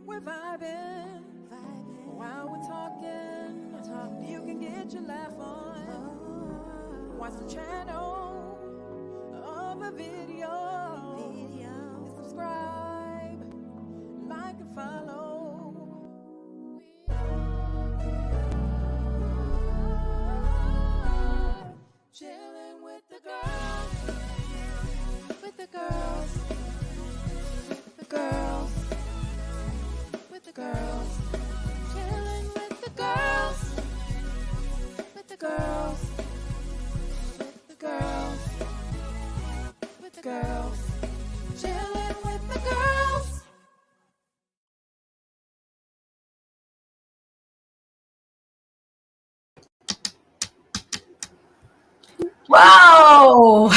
we're vibing. While we're talking, you can get your laugh on. Watch the channel of a video. And subscribe, like and follow. Chillin with the girls, with the girls, the girls, with the girls. Chillin with the girls, with the girls, with the girls, with the girls. Chillin with the girls. Whoa! Wow.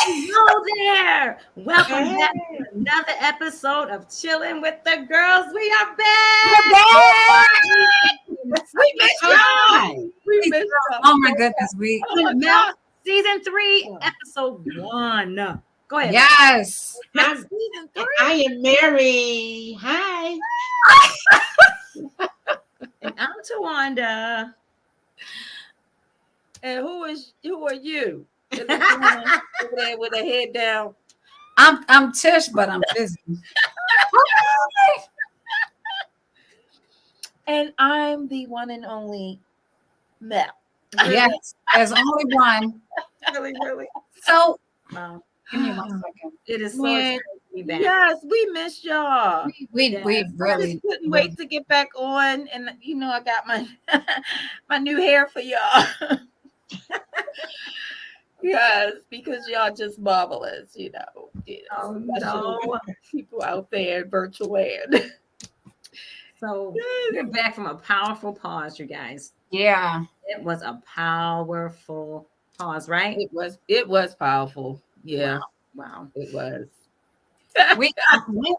Hello there. Welcome back to another episode of Chillin with the Girls. We are back. We missed y'all. We missed y'all. Oh my goodness, Season 3, episode 1. Go ahead. yes. Season 3. I am Mary. Hi. And I'm Tawanda. And who are you? Over there with her head down. I'm Tish, but I'm busy. And I'm the one and only Mel. Yes, there's only one. Really. So Wow. give me 1 second. It is so Yeah. exciting to be back. Yes, we missed y'all. We I really just couldn't wait to get back on, and I got my my new hair for y'all. Yes, because y'all just marvelous, Oh, special no. people out there in virtual land. So we're back from a powerful pause, you guys. yeah. It was a powerful pause, right? It was powerful. Yeah, Wow. it was.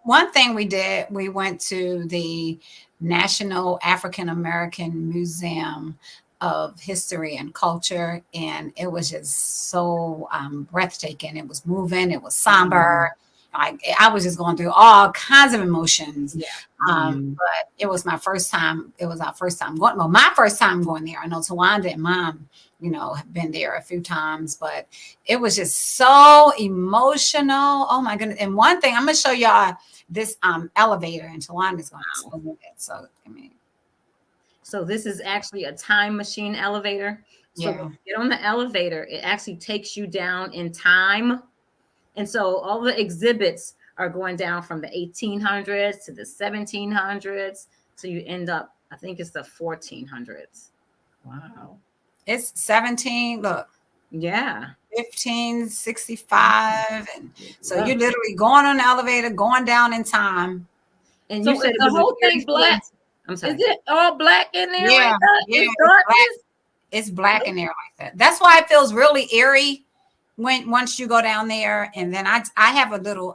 One thing we did, we went to the National African American Museum of History and Culture, and it was just so breathtaking. It was moving, it was somber. Like I was just going through all kinds of emotions. Yeah. But it was my first time. It was our first time going. Well, my first time going there. I know Tawanda and Mom, have been there a few times, but it was just so emotional. Oh my goodness! And one thing, I'm gonna show y'all this elevator, and Tawanda's gonna explain it. So So this is actually a time machine elevator. So Yeah. when you get on the elevator, it actually takes you down in time. And so all the exhibits are going down from the 1800s to the 1700s. So you end up, I think it's the 1400s. Wow. it's 17. Look. Yeah. 1565, and so you're literally going on the elevator, going down in time. And So you said is it the was a whole thing very- black? I'm sorry. Is it all black in there? Yeah, Like that? yeah, It's it's darkness? It's black in there like that. That's why it feels really eerie once you go down there. And then I have a little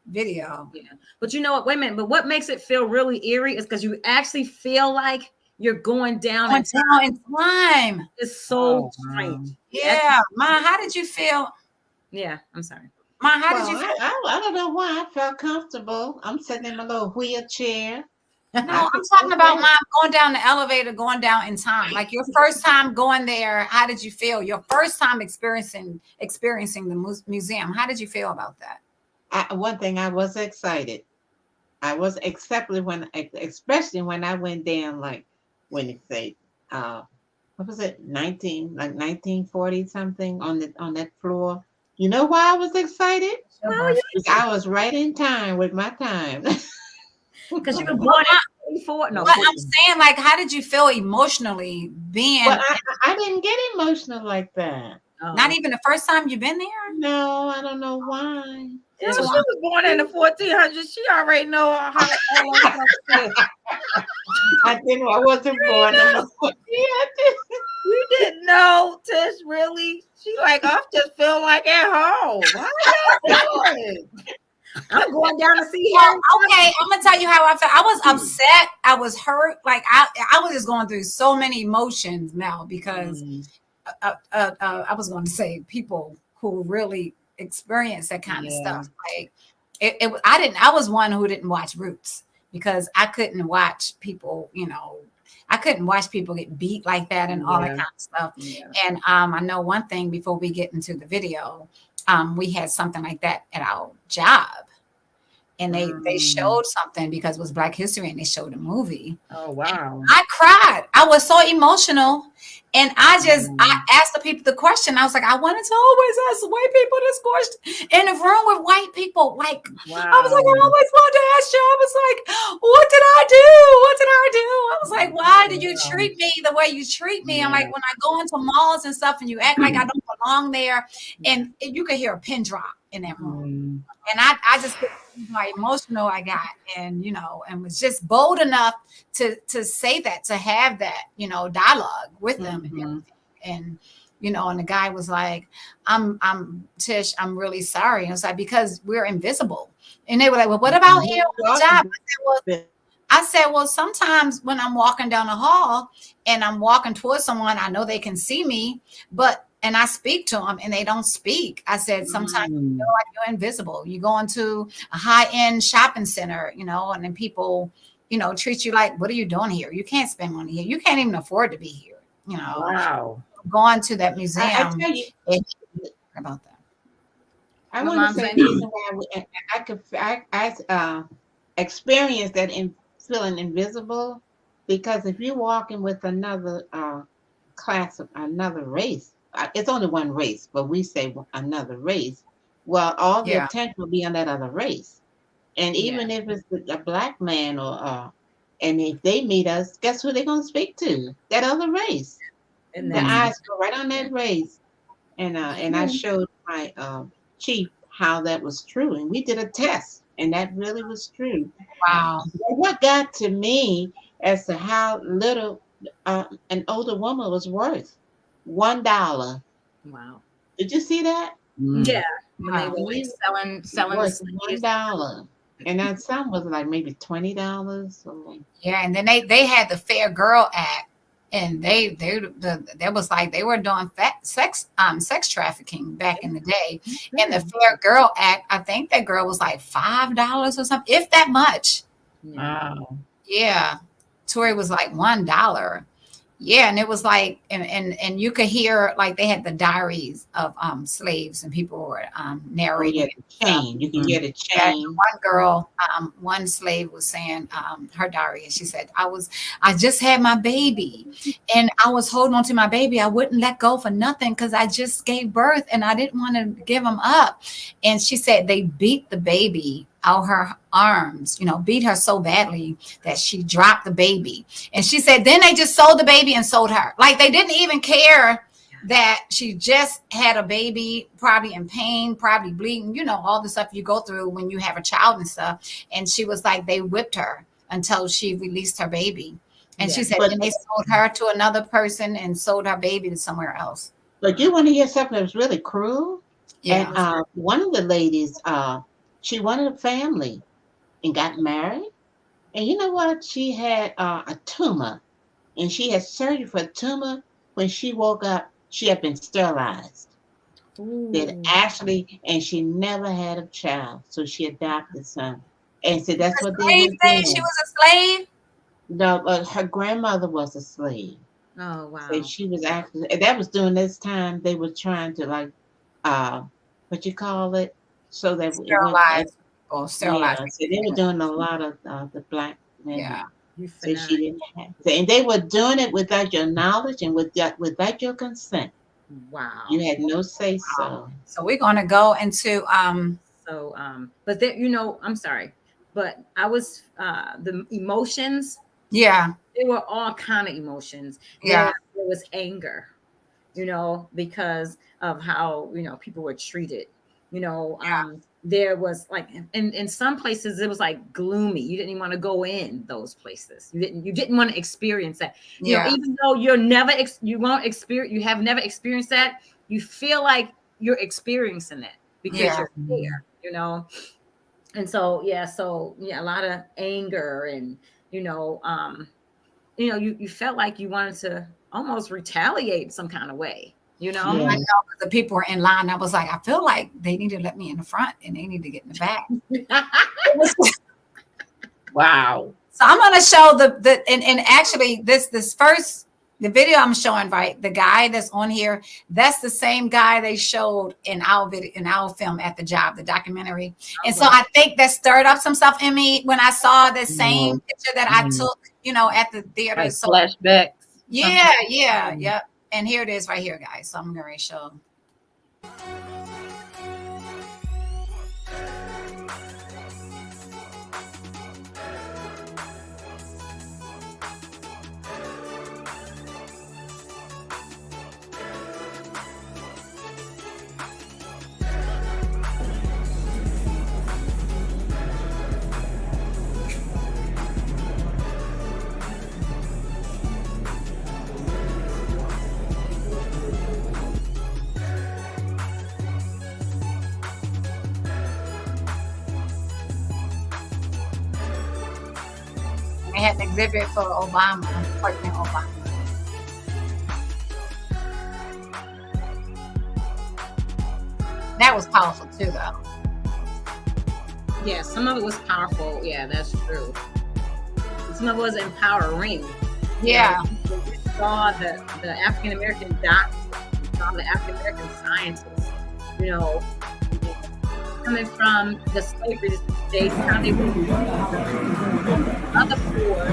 video. Yeah. But you know what? Wait a minute. But what makes it feel really eerie is because you actually feel like you're going down in time. Down in time. It's so strange. Yeah. Ma, how did you feel? Yeah. I'm sorry. Ma, how did Well, you feel? I don't know why I felt comfortable. I'm sitting in my little wheelchair. No, I'm talking about Mom going down the elevator, going down in time. Like your first time going there, how did you feel? Your first time experiencing the museum. How did you feel about that? One thing, I was excited. I was especially when I went down, like when it say, what was it, 1940 something on that floor. You know why I was excited? Because I was right in time with my time. Because you were born in 84. No, But I'm saying, like, how did you feel emotionally being? But I didn't get emotional like that. Not even the first time you've been there? No, I don't know why. Yeah, she was born in the 1400s. She already know how all of that. I wasn't born in the 1400s. You didn't know, Tish, really? She like, I just feel like at home. How y'all doing? I'm going down to see Well, him. okay, I'm gonna tell you how I felt. I was upset. I was hurt. Like I was just going through so many emotions, Mel, because I was going to say people who really experienced that kind of Yeah. stuff. Like I was one who didn't watch Roots because I couldn't watch people, I couldn't watch people get beat like that and all that Yeah. kind of stuff. Yeah. And I know one thing before we get into the video, we had something like that at our job. And they showed something because it was Black History and they showed a movie. Oh wow. I cried. I was so emotional. And I asked the people the question. I was like, I wanted to always ask white people this question in a room with white people. Like, Wow. I was like, I always wanted to ask you. I was like, what did I do? What did I do? I was like, why did you treat me the way you treat me? I'm like, when I go into malls and stuff and you act like I don't belong there, and you could hear a pin drop in that room. And I just how emotional I got, and and was just bold enough to say that, to have that dialogue with them and everything. And and the guy was like, I'm Tish, I'm really sorry. And I was like, because we're invisible. And they were like, well, what about here on the job? I said, well, sometimes when I'm walking down the hall and I'm walking towards someone, I know they can see me, and I speak to them and they don't speak. I said, sometimes you feel like you're invisible. You go into a high-end shopping center, and then people, treat you like, what are you doing here? You can't spend money here. You can't even afford to be here. Wow. Going to that museum. I tell you about that. I What want to Mom say saying? the reason why I experienced that in feeling invisible, because if you're walking with another class of another race, it's only one race, but we say another race. Well, all the Yeah. attention will be on that other race, and even if it's a black man and if they meet us, guess who they're gonna speak to? That other race. And The that's eyes go right on that race, and I showed my chief how that was true, and we did a test, and that really was true. Wow. But what got to me as to how little an older woman was worth, $1. wow. Did you see that? Yeah. When they Wow. were like selling the Worth slaves. $1, and then some was like maybe $20. So, Yeah, and then they had the Fair Girl Act, and there was like they were doing sex trafficking back in the day. And the Fair Girl Act, I think that girl was like $5 or something, if that much. Yeah. wow. Yeah, Tori was like $1. Yeah, and it was like, and you could hear like they had the diaries of slaves, and people were Oh narrating yeah, it. the chain. You can get a Yeah, chain. one girl, one slave was saying her diary, and she said, I just had my baby, and I was holding on to my baby. I wouldn't let go for nothing because I just gave birth and I didn't want to give him up. And she said they beat the baby out her arms, beat her so badly that she dropped the baby. And she said then they just sold the baby and sold her. Like they didn't even care that she just had a baby, probably in pain, probably bleeding, all the stuff you go through when you have a child and stuff. And she was like, they whipped her until she released her baby. And she said But then they sold her to another person and sold her baby to somewhere else. but you want to hear something that was really cruel? Yeah. And one of the ladies, she wanted a family and got married. And you know what? She had a tumor, and she had surgery for a tumor. When she woke up, she had been sterilized. That Ooh. actually, and she never had a child, so she adopted son. And so that's what they Slave were thing, she doing. was a slave. No, but her grandmother was a slave. Oh wow. So she was actually, and that was during this time they were trying to like, what you call it, so that it would, Sterilized or yeah. sterilized. So they were doing a lot of the black women. Yeah. You So she finesse. didn't have, and they were doing it without your knowledge and without your consent. Wow. You had no say so. So we're gonna go into So but there, I'm sorry, but I was the emotions, yeah. there were all kind of emotions. Yeah. There was anger, because of how people were treated. There was like in some places it was like gloomy. You didn't even want to go in those places. You didn't want to experience that. Yeah. Even though you have never experienced that, you feel like you're experiencing it because Yeah. you're there. And so a lot of anger, and you felt like you wanted to almost retaliate some kind of way. You know, I know, 'cause the people were in line. I was like, I feel like they need to let me in the front and they need to get in the back. Wow. So I'm gonna show and actually the video I'm showing, right? The guy that's on here, that's the same guy they showed in our video, in our film At the Job, the documentary. And so I think that stirred up some stuff in me when I saw the same picture that I took, you know, at the theater. Like so flashbacks. yeah. And here it is right here, guys. So I'm gonna show. They had an exhibit for Obama, President Obama. That was powerful too, though. yeah, some of it was powerful. Yeah, that's true. Some of it was empowering. Yeah. We saw the African American doctors, we saw the African American scientists, you know, coming from the slavery days, how they were other poor.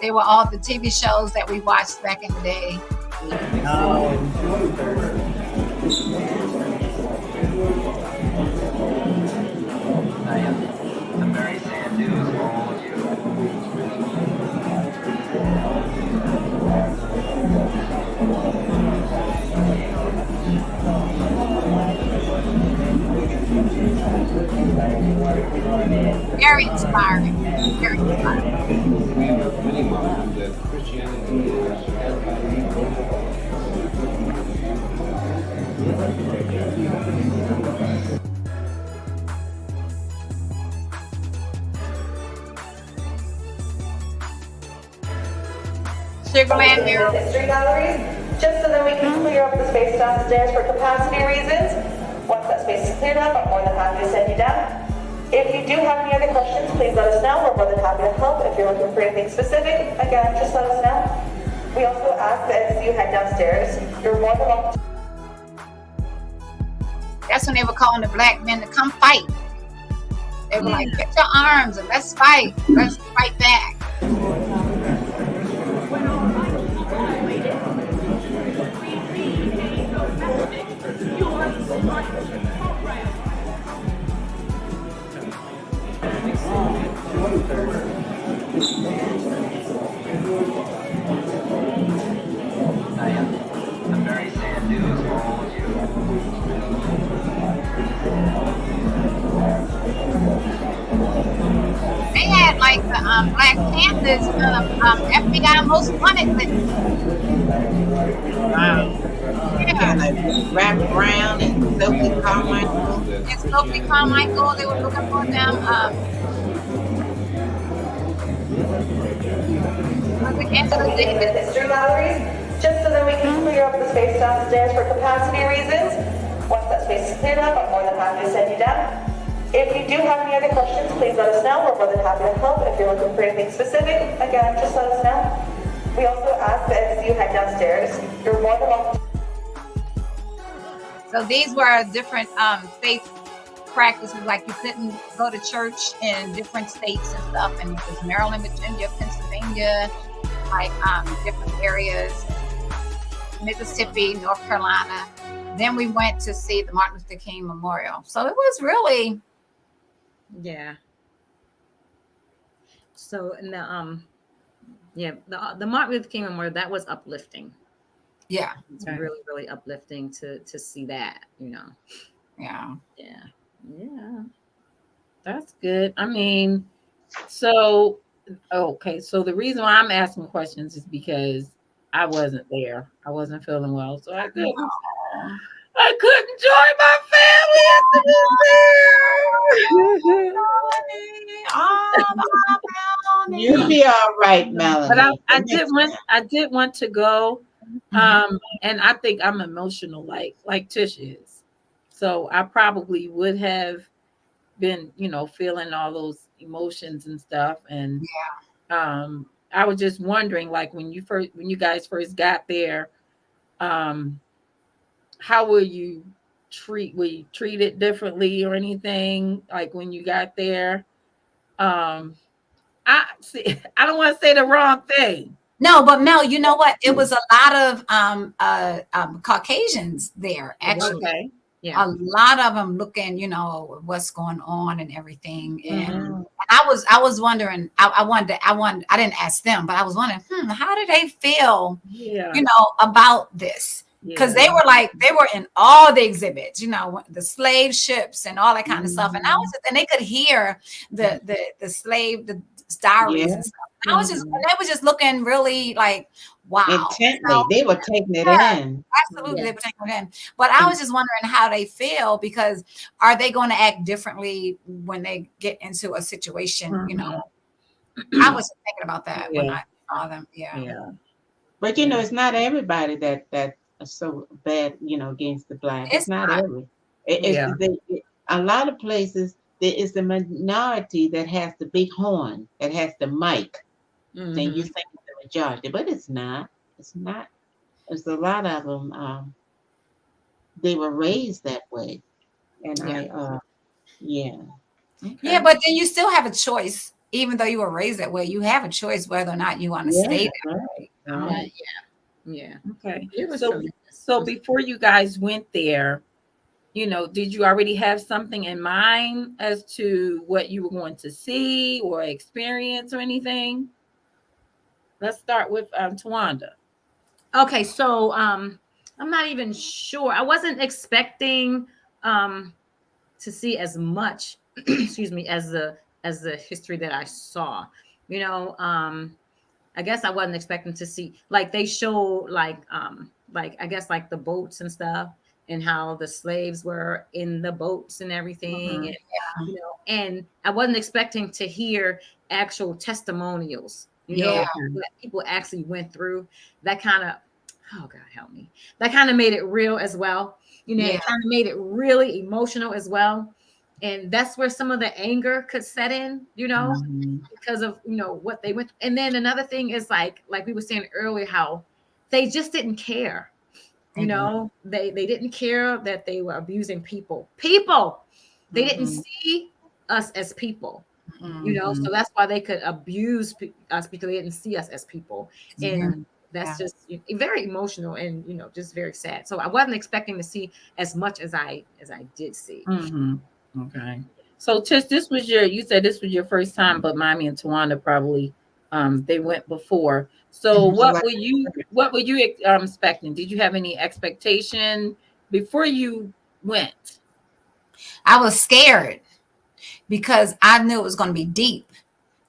They were all the TV shows that we watched back in the day. I'm very sad news for all of you. Very inspiring. Very inspiring. We have many models that Christianity is Sugarland Mirror. History galleries, just so that we can clear up the space downstairs for capacity reasons. Once that space is cleared up, I'm more than happy to send you down. If you do have any other questions, please let us know. We're more than happy to help. If you're looking for anything specific, again, just let us know. We also ask that as you head downstairs, you're more than welcome to That's when they were calling the black men to come fight. They were like, get your arms and let's fight. Let's fight back. I'm very sad news for all of you. They had like the Black Panthers FBI most wanted list. Wow. Yeah. Like Rap Brown and Sophie Carmichael. And Sophie Carmichael, they were looking for them. Angela Davis. history galleries, just so that we can clear up the space downstairs for capacity reasons. Once that space is cleared up, I'm more than happy to send you down. If you do have any other questions, please let us know. We're more than happy to help. If you're looking for anything specific, again, just let us know. We also ask that as you head downstairs, you're more than welcome to So these were different faith practices, like you couldn't go to church in different states and stuff, and it was Maryland, Virginia, Pennsylvania, like different areas, Mississippi, North Carolina. Then we went to see the Martin Luther King Memorial. So it was really, Yeah. So in the the Martin Luther King Memorial, that was uplifting. yeah, It's really, really uplifting to see that, you know. yeah. Yeah. That's good. I mean, so okay. So the reason why I'm asking questions is because I wasn't there. I wasn't feeling well. So I I couldn't join my family at the museum. You'll be all right, Melanie. But I The did next want time. I did want to go. And I think I'm emotional like Tish is. So I probably would have been, feeling all those emotions and stuff. And I was just wondering, like when you guys first got there, how will you treat it differently or anything like when you got there? I see. I don't want to say the wrong thing. No, but Mel, you know what? It was a lot of Caucasians there, actually. Okay. Yeah. A lot of them looking, what's going on and everything. And I was wondering, I didn't ask them, but I was wondering, how do they feel, about this? Because they were in all the exhibits, the slave ships and all that kind of stuff. And and they could hear the slave, the diaries and stuff. And they were just looking really like, wow. Intently. They were taking it in. Absolutely. They were taking it in. But I was just wondering how they feel, because are they going to act differently when they get into a situation, I was just thinking about that when I saw them. Yeah. But it's not everybody that is so bad, against the black. It's not every. A lot of places there is the minority that has the big horn, that has the mic. And you think it's the majority, but it's not. It's not. There's a lot of them. They were raised that way, and Okay. Yeah, but then you still have a choice, even though you were raised that way. You have a choice whether or not you want to stay that way. Yeah. Okay. So before you guys went there, did you already have something in mind as to what you were going to see or experience or anything? Let's start with Tawanda. Okay, so I'm not even sure. I wasn't expecting to see as much, excuse me, as the history that I saw. I guess I wasn't expecting to see, like, they show like I guess like the boats and stuff, and how the slaves were in the boats and everything. And, and I wasn't expecting to hear actual testimonials, that people actually went through. That kind of, oh God, help me. That kind of made it real as well. It kind of made it really emotional as well. And that's where some of the anger could set in, because of, what they went through. And then another thing is like we were saying earlier, how they just didn't care. They didn't care that they were abusing people. They didn't see us as people, so that's why they could abuse us, because they didn't see us as people. And that's just very emotional and, just very sad. So I wasn't expecting to see as much as I did see. Okay. So Tish, you said this was your first time, but Mommy and Tawanda probably, they went before. So what were you expecting? Did you have any expectation before you went? I was scared because I knew it was going to be deep.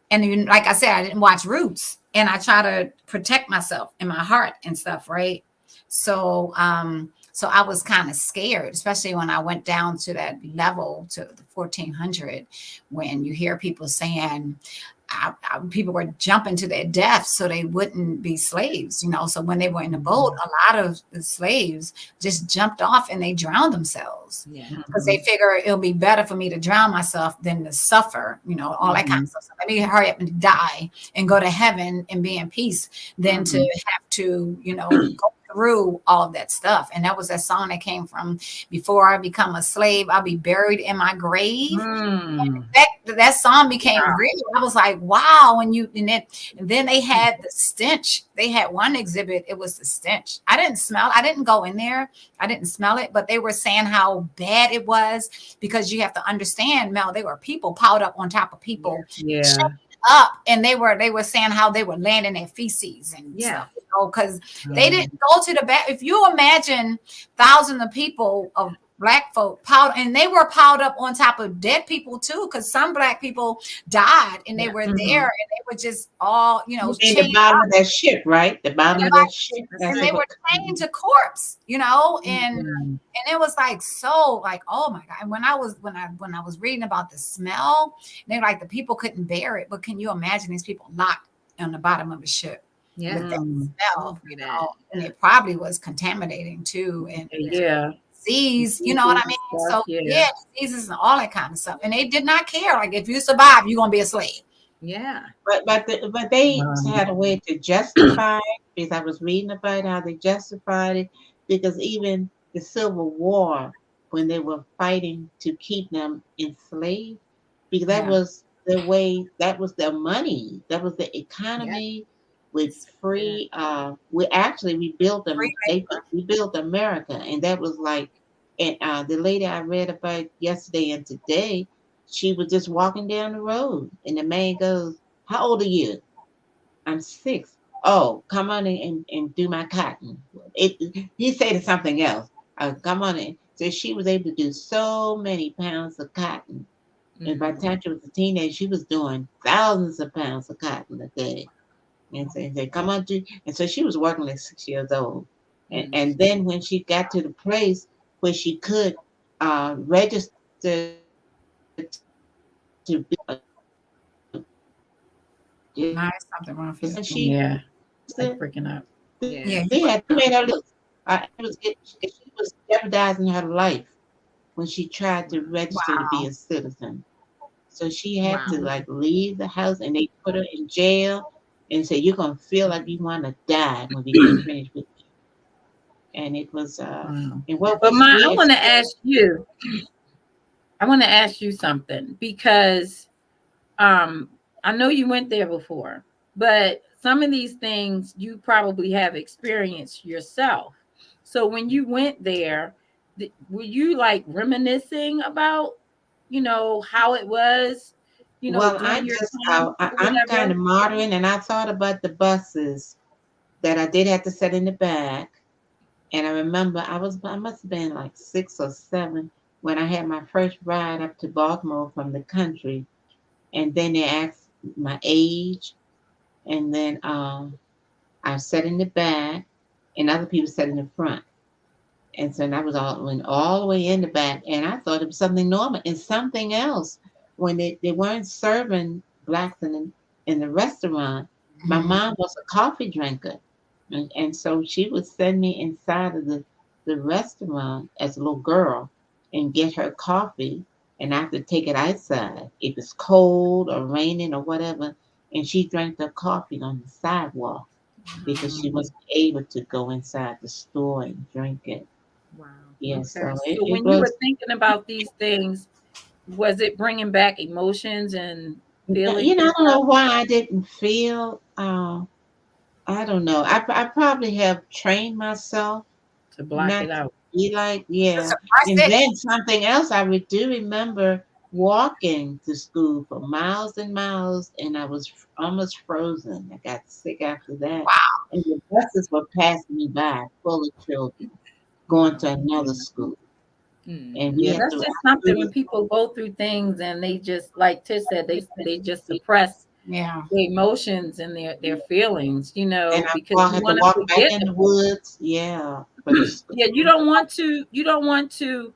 And like I said, I didn't watch Roots, and I try to protect myself in my heart and stuff. Right. So I was kind of scared, especially when I went down to that level, to the 1400, when you hear people saying, people were jumping to their deaths so they wouldn't be slaves, So when they were in the boat, a lot of the slaves just jumped off and they drowned themselves because they figure it'll be better for me to drown myself than to suffer, all that kind of stuff. So let me hurry up and die and go to heaven and be in peace than to have to, go through all of that stuff. And that was that song that came from, before I become a slave, I'll be buried in my grave. And that song became real. I was like, wow. And then they had the stench. They had one exhibit. It was the stench. I didn't go in there. I didn't smell it, but they were saying how bad it was, because you have to understand, Mel, they were people piled up on top of people. Up, and they were saying how they were landing their feces and stuff, because they didn't go to the back. If you imagine thousands of people of black folk piled, and they were piled up on top of dead people too, because some black people died and they were there, and they were just all, you know, in the bottom of that ship, right? The bottom of that ship, and they were chained to corpse, you know, and it was like, so like, oh my God. And when I was reading about the smell, they were like, the people couldn't bear it. But can you imagine these people locked on the bottom of a ship? Yeah. With that smell, you know, and it probably was contaminating too. And disease, you know what I mean? So diseases and all that kind of stuff. And they did not care. Like, if you survive, you're gonna be a slave. Yeah. But they had a way to justify it, because I was reading about how they justified it, because even the Civil War, when they were fighting to keep them enslaved, because that was the way, that was their money, that was the economy. With free, we built them. We built America, and that was like, and the lady I read about yesterday and today, she was just walking down the road, and the man goes, "How old are you?" "I'm 6. "Oh, come on in and do my cotton." He said something else. Come on in. So she was able to do so many pounds of cotton, and by the time she was a teenager, she was doing thousands of pounds of cotton a day. And so they come on to, and so she was working at 6 years old. And then when she got to the place where she could register to be Nice, something wrong for you. and she like breaking up. they made her look. She was jeopardizing her life when she tried to register to be a citizen. So she had to like leave the house, and they put her in jail and say, "You're gonna feel like you want to die when we get finished with you." And it was and what But was I want to ask you. I want to ask you something, because I know you went there before, but some of these things you probably have experienced yourself. So when you went there, were you like reminiscing about, you know, how it was, you know, well, during your time or I'm whatever? kind of modern, and I thought about the buses that I did have to sit in the back. And I remember I must have been like 6 or 7 when I had my first ride up to Baltimore from the country. And then they asked my age, and then I sat in the back, and other people sat in the front. And so I went all the way in the back, and I thought it was something normal. And something else, when they weren't serving blacks in the restaurant, my mom was a coffee drinker. And so she would send me inside of the restaurant as a little girl and get her coffee, and I have to take it outside if it's cold or raining or whatever. And she drank the coffee on the sidewalk because she wasn't able to go inside the store and drink it. Wow. Yeah, Okay. so So when you were thinking about these things, was it bringing back emotions and feelings? you know, I don't know why I didn't feel. I don't know. I probably have trained myself To block not it to out. be like, And then something else, I do remember walking to school for miles and miles, and I was almost frozen. I got sick after that. Wow. And the buses were passing me by full of children going to another school. And we Yeah, had that's to just something when people go through things and they just, like Tish said, they just suppress Yeah. their emotions and their feelings, you know, and because I you had to want to walk back forget in the them. woods. Yeah. For the school. Yeah, you don't want to,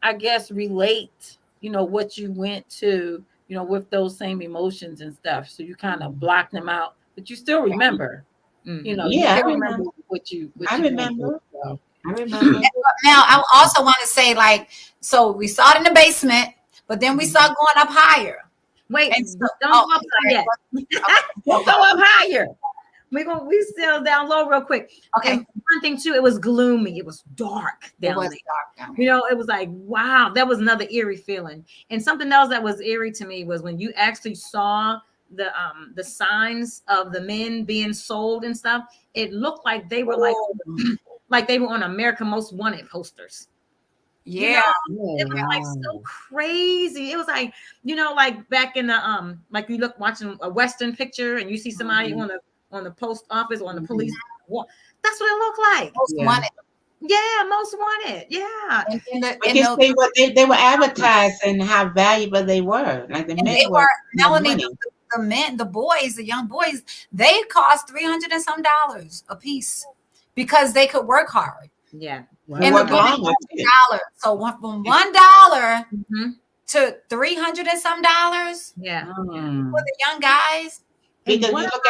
I guess, relate, you know, what you went to, you know, with those same emotions and stuff. So you kind of block them out, but you still remember, you know, you Yeah, still remember what you I went through. remember. So. I remember. Now, I also want to say, like, so we started in the basement, but then we started going up higher. Wait, And so- don't oh, go up yet. We'll go up higher. We still down low real quick. Okay. And one thing too, it was gloomy. It was dark It down was there. dark down You there. know, it was like, wow, that was another eerie feeling. And something else that was eerie to me was when you actually saw the signs of the men being sold and stuff. It looked like they were like they were on America Most Wanted posters. Yeah. You know, it was like so crazy. It was like, you know, like back in the like you look watching a Western picture and you see somebody on the post office or on the police. That's what it looked like. Most wanted. Yeah, most wanted. Yeah. And But you see what they were advertising how valuable they were. Like the and men they were were, more Melanie, money. the men, the boys, the young boys, they cost $300 and some a piece because they could work hard. Yeah. You And the work women longer cost too. $1. So from $1 Mhm. to $300 and some Yeah. Mm. for the young guys. And Because what you look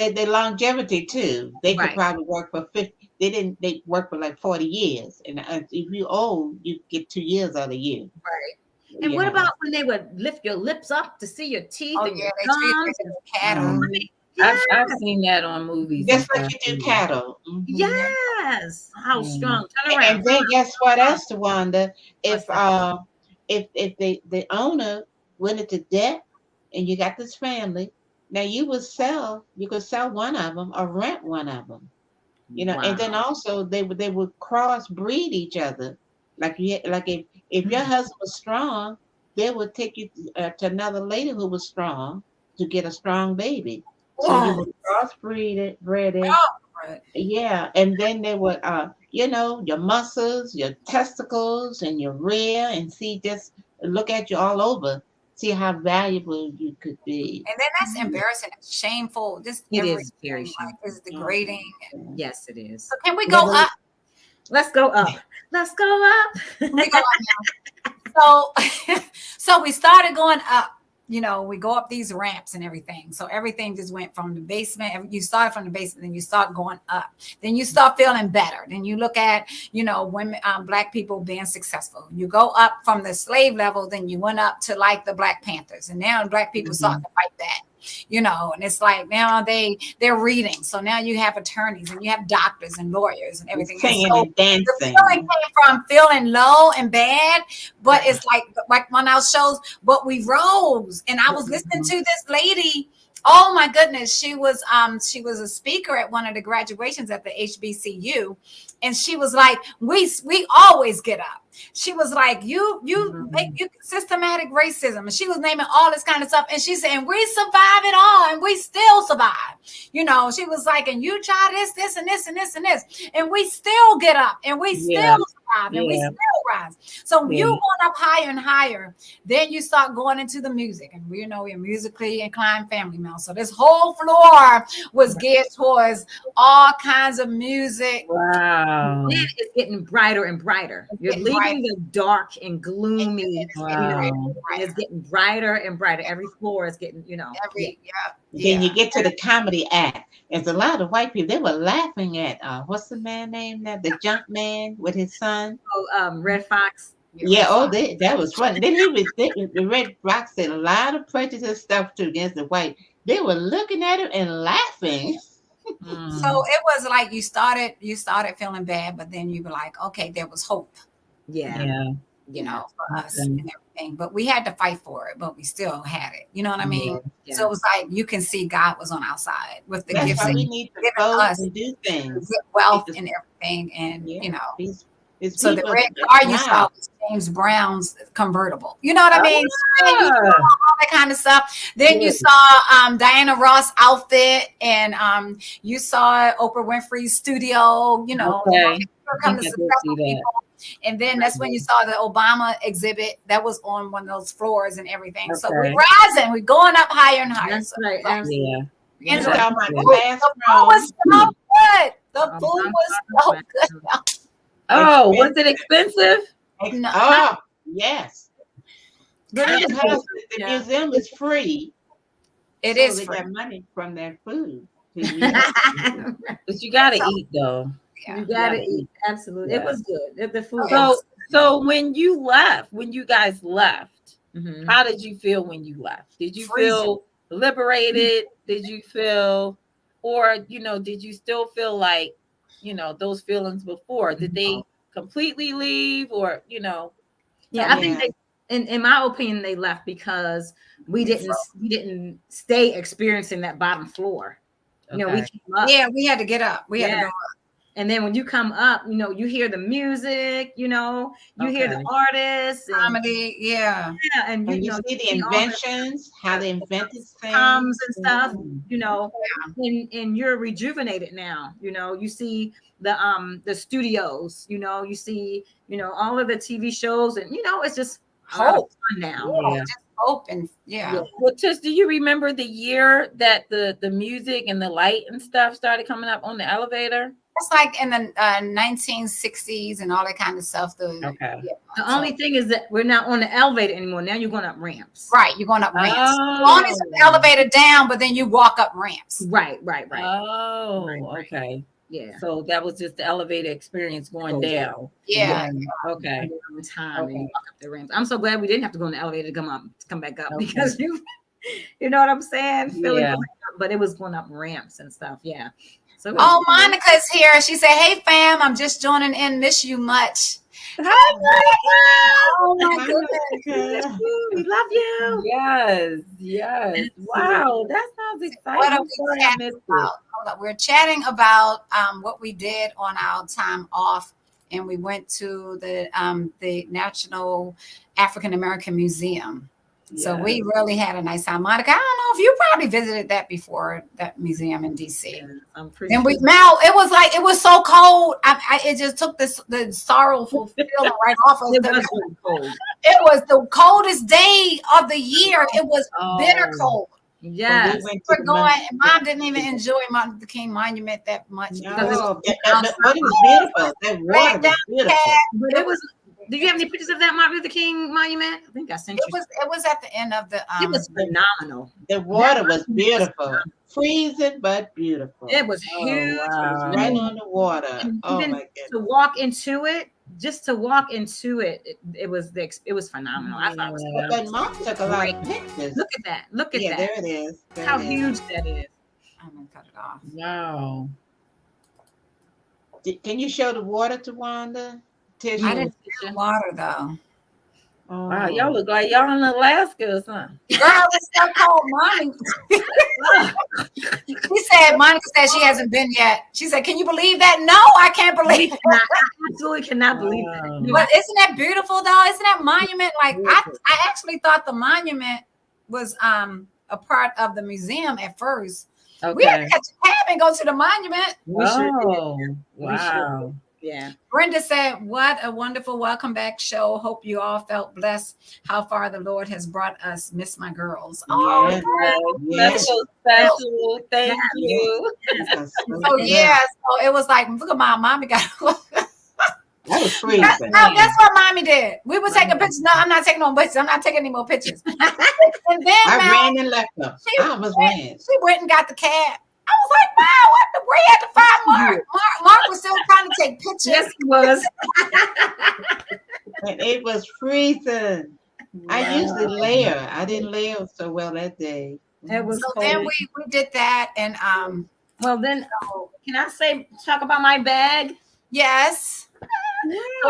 at the longevity too. They could Right. probably work for 50. They work for like 40 years. And if you old, you get 2 years out of you. Right. And You what know. about when they would lift your lips up to see your teeth Oh and yeah, your they treat gums? them as cattle. I've seen that on movies. Just and like stuff, you do too. cattle. Yes. How Mm. strong? Turn around. And then guess what else, Wanda? What's If that? if the owner went into debt and you got this family, now you could sell one of them or rent one of them. You know, and then Wow. also they would cross breed each other. Like if your husband was strong, they would take you to another lady who was strong to get a strong baby. So you Oh, would bred it. right. Yeah, and then they would, your muscles, your testicles, and your rear, and see, just look at you all over, see how valuable you could be. And then that's embarrassing, it's shameful, just It everything. is very Like shameful. it's degrading. Yes, it is. So can we Yeah, go but up? let's go up. Let's go up. Can we go up now? So we started going up. You know, we go up these ramps and everything. So everything just went from the basement. You start from the basement, then you start going up. Then you start feeling better. Then you look at, women, Black people being successful. You go up from the slave level, then you went up to like the Black Panthers, and now Black people starting to fight back. And it's like now they're reading. So now you have attorneys and you have doctors and lawyers and everything. Singing And so and dancing. the feeling came from feeling low and bad, but it's like on our shows, but we rose. And I was listening to this lady. Oh my goodness, she was a speaker at one of the graduations at the HBCU, and she was like, we always get up. She was like, you make you systematic racism, and she was naming all this kind of stuff, and she said, and we survive it all, and we still survive. She was like, and you try this and this and this and this, and we still get up, and we still survive, and we still rise. So you going up higher and higher, then you start going into the music, and we're a musically inclined family now. So this whole floor was geared towards all kinds of music. Wow. Then it's getting brighter and brighter. You're leaving the dark and gloomy. Wow. It's getting brighter and brighter. Every floor is getting, Then you get to the comedy act. There's a lot of white people. They were laughing at what's the man name now? The junk man with his son. Red Fox. Yeah, that was funny. Then the Red Fox said a lot of prejudice stuff too against the white. They were looking at him and laughing. So it was like you started feeling bad, but then you were like, okay, there was hope. Yeah. For us and everything. But we had to fight for it, but we still had it. You know what I mean? Yeah. So it was like you can see God was on our side with the That's gifts why that we He need to given vote us, and do things. with wealth and everything, and These so the people- red car you wow. saw was James Brown's convertible. You know what I mean? So then you saw all that kind of stuff. Then you saw Diana Ross outfit, and you saw Oprah Winfrey's studio. Okay. Come to successful people. And then that's when you saw the Obama exhibit that was on one of those floors and everything. So we're rising, we're going up higher and higher. That's So, right. Yeah. and You talking about the food was so good. The food was so good. Oh, was it expensive? No, Yes. But it is Because good. the museum is free. it so is they free. got money from their food. But you gotta eat though. You gotta eat. Absolutely. It was good. The food. So when you guys left, Mhm. how did you feel when you left? Did you Freezing. feel liberated? Did you feel, or did you still feel like, those feelings before? Did they completely leave, or Yeah, I think in my opinion, they left because we didn't stay experiencing that bottom floor. We Okay. came up. Yeah, we had to get up. We had to go up. And then when you come up, you know, you hear the music, you know, you hear the Okay. artists and, Comedy, yeah. yeah, and And you know, see the see all the inventions, how they invented comes things. and stuff, Mm. you know, and you're rejuvenated now. You know, you see the studios, you know, you see, you know, all of the TV shows, and you know, it's just a lot of Hope. fun now. Yeah, just hope and yeah. Well, Tish, do you remember the year that the music and the light and stuff started coming up on the elevator? It's like in the 1960s and all that kind of stuff. Okay. Yeah, The only thing is that we're not on the elevator anymore. Now you're going up ramps. right, you're going up ramps. Oh. Only the elevator down, but then you walk up ramps. Right. Oh, Right. okay. Yeah. So that was just the elevator experience going down. Yeah. Okay. Time and Okay. you walk up the ramps. I'm so glad we didn't have to go in the elevator to come back up Okay. because you know what I'm saying? Feeling Yeah. going up, but it was going up ramps and stuff. Yeah. So Oh, Monica's here. She said, "Hey, fam, I'm just joining in. Miss you much." Hi, Oh my Hi, goodness. Monica. we love you. Yes. Wow, that sounds exciting. What are I'm we sorry I chatting missed it. about? Hold up. We're chatting about what we did on our time off, and we went to the National African American Museum. So Yeah. we really had a nice time. Monica, I don't know if you probably visited that before, that museum in DC. I'm pretty And sure. Mel, it was so cold. It just took the sorrowful feeling right off of It the. was really cold. It was the coldest day of the year. It was bitter Oh. cold. Yes. We went to We're the going. mon- Mom didn't even enjoy Martin Luther King Monument that much. because it was No, but it was beautiful. That water was beautiful. But it was. Do you have any pictures of that Martin Luther King monument? I think I sent you. It was at the end of the. It was phenomenal. The water was beautiful. Freezing, but beautiful. It was Oh, huge. wow. Right on the water. And Oh even my goodness. to walk into it, just to walk into it, it was phenomenal. I thought it was Yeah. But Mom took a lot of pictures. Look at that. Look at Yeah, that. there it is. There How it is. huge that is. I'm gonna cut it off. Wow. Can you show the water to Wanda? Tish? I didn't drink water though. Oh. Wow, y'all look like y'all in Alaska or something. Girl, it's so cold, Mommy. She said, Monica said she hasn't been yet. She said, "Can you believe that?" No, I can't believe it. I absolutely cannot believe that. Wow. No, But isn't that beautiful though? Isn't that monument? Like I actually thought the monument was a part of the museum at first. We had Okay. to catch a cab and go to the monument. we sure did. Oh, wow. Yeah. Brenda said, "What a wonderful welcome back show. Hope you all felt blessed how far the Lord has brought us. Miss my girls." Oh, Yes. That's Yes. so special. Thank you. Yes. so yeah. So it was like, look at my mommy got. That was freezing. That's what mommy did. We were taking pictures. No, I'm not taking no pictures. I'm not taking any more pictures. And then I Mel, ran and left them. I almost ran. she went and got the cab. I was like, wow, what the, where you had to find Mark? Mark was still trying to take pictures. Yes, he was. And it was freezing. I usually layer. I didn't layer so well that day. It was So cold. then we did that, and Well, then, can I talk about my bag? yes, So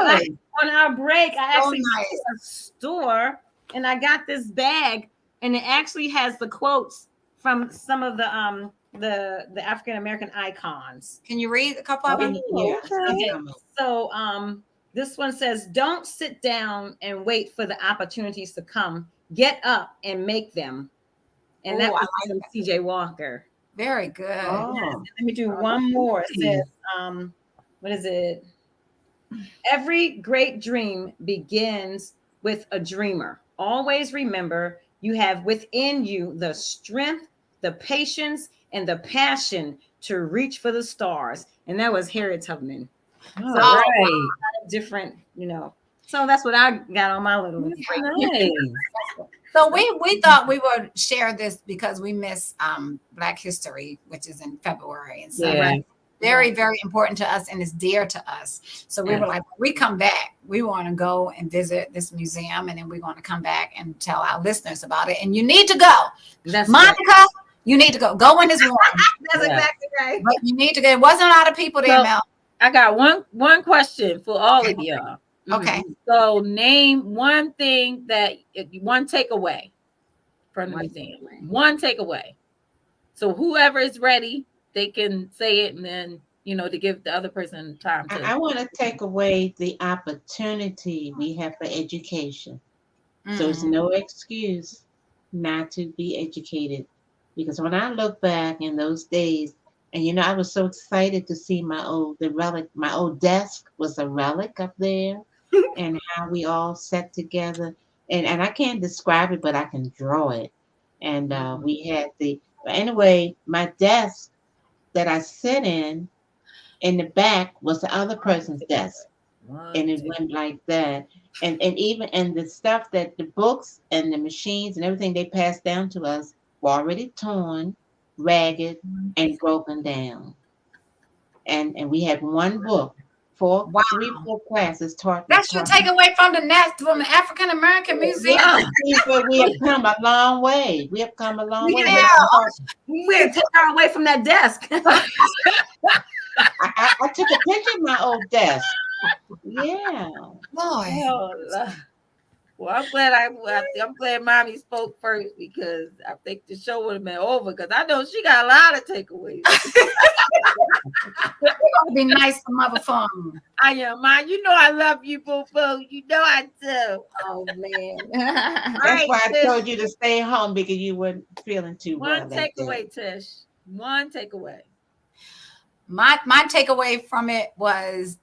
on our break, I So actually nice. went to a store and I got this bag, and it actually has the quotes from some of the African American icons. Can you read a couple of them? Yeah. Okay. So this one says, "Don't sit down and wait for the opportunities to come. Get up and make them." And Ooh, that I was like from CJ Walker. Very good. Oh. Let me do one more. It says, what is it? "Every great dream begins with a dreamer. Always remember you have within you the strength, the patience, and the passion to reach for the stars." And that was Harriet Tubman. All So right. different, you know. So that's what I got on my little break. Nice. So we thought we would share this because we miss Black History, which is in February, and so Yeah. very, very important to us and it's dear to us. So we were like, when we come back, we want to go and visit this museum, and then we're going to come back and tell our listeners about it. And you need to go, That's Monica. You need to go. Go when it's warm, That's exactly right. but you need to go. It wasn't a lot of people there, So- Mel. I got one question for all of y'all. Okay. So name one thing one takeaway from the museum. One takeaway. So whoever is ready, they can say it, and then to give the other person time to. I want to take away the opportunity we have for education. So it's no excuse not to be educated. Because when I look back in those days, and I was so excited to see the relic, my old desk was a relic up there, and how we all sat together. And I can't describe it, but I can draw it. And we had but anyway, my desk that I sit in the back was the other person's desk. And it went like that. And even the stuff that the books and the machines and everything they passed down to us were already torn, ragged, and broken down. And we had one book, Wow. 4 classes taught. That's your takeaway from the African American Museum. But we have come a long way. We have come a long way. Yeah. We're taking her away from that desk. I took a picture of my old desk. Yeah. Boy. Well, I'm glad Mommy spoke first, because I think the show would have been over, because I know she got a lot of takeaways. We're gonna be nice to mother phone. I am, Mom. You know I love you, boo boo. You know I do. Oh man. That's why I told you to stay home, because you weren't feeling too well. One takeaway, Tish. One takeaway. My takeaway from it was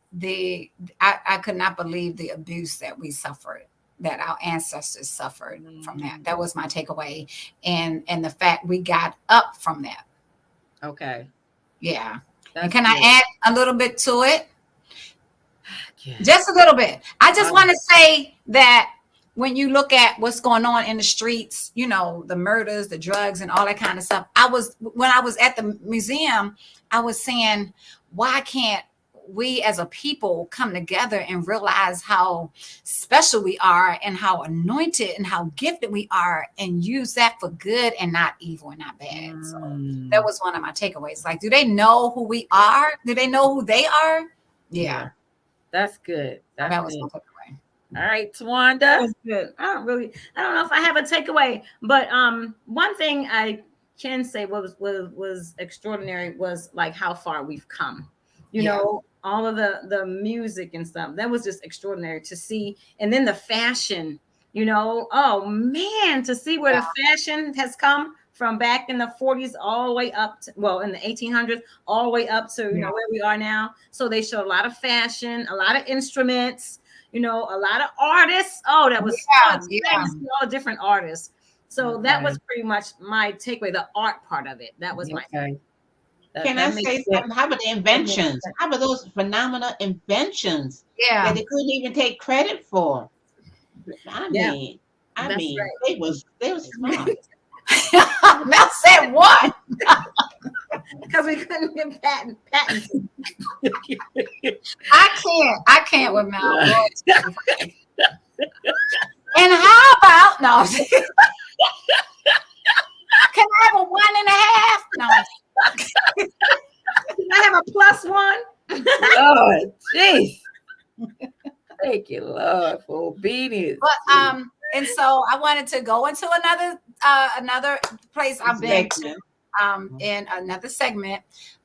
I could not believe the abuse that we suffered, that our ancestors suffered from that. That was my takeaway. And the fact we got up from that. Okay. Yeah. That's and can good. I add a little bit to it? Yeah. Just a little bit. I just want to say that when you look at what's going on in the streets, the murders, the drugs, and all that kind of stuff. When I was at the museum, I was saying, why can't we as a people come together and realize how special we are and how anointed and how gifted we are, and use that for good and not evil and not bad. So that was one of my takeaways. Like, do they know who we are? Do they know who they are? Yeah. That's good. That was good. my takeaway. All right, Tawanda. That's good. I don't know if I have a takeaway, but one thing I can say was extraordinary was like how far we've come. All of the music and stuff. That was just extraordinary to see. And then the fashion, oh man, to see where the fashion has come from back in the 40s all the way up to, in the 1800s, all the way up to where we are now. So they showed a lot of fashion, a lot of instruments, a lot of artists. Oh, that was all different artists. So that was pretty much my takeaway, the art part of it. That was my takeaway. Can I say something? How about the inventions? How about those phenomenal inventions that they couldn't even take credit for? I mean, right. they was smart. Mel said what? Because we couldn't get patents. I can't with Mel. And how about can I have a 1.5? No. Can I have a +1? Lord, jeez. Thank you, Lord, for obedience. But and so I wanted to go into another place I've been to in another segment.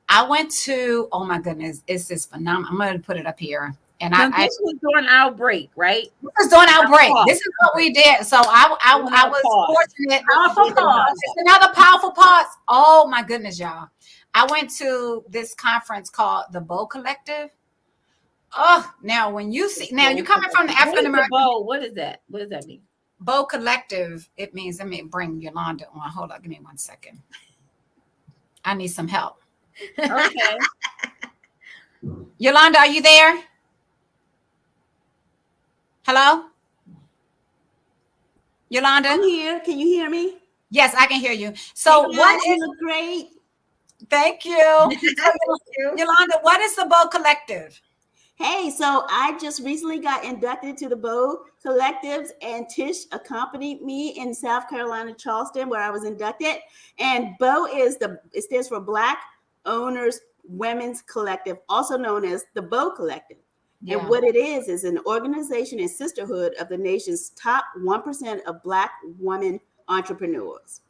I went to, oh my goodness, it's just phenomenal. I'm going to put it up here. And this was during our break, right? This was during our break. This is what we did. So I was fortunate. It's another powerful pause. Oh my goodness, y'all. I went to this conference called the Bow Collective. Oh, now when you see, you're coming from the African American. What is that? What does that mean? Bow Collective. It means, let me bring Yolanda on. Hold on, give me 1 second. I need some help. Okay. Yolanda, are you there? Hello? Yolanda? I'm here. Can you hear me? Yes, I can hear you. So you look great. Thank you. Yolanda, what is the Bow Collective? Hey, so I just recently got inducted to the Bow Collectives, and Tish accompanied me in South Carolina, Charleston, where I was inducted. And Bow it stands for Black Owners Women's Collective, also known as the Bow Collective. Yeah. And what it is an organization and sisterhood of the nation's top 1% of Black women entrepreneurs.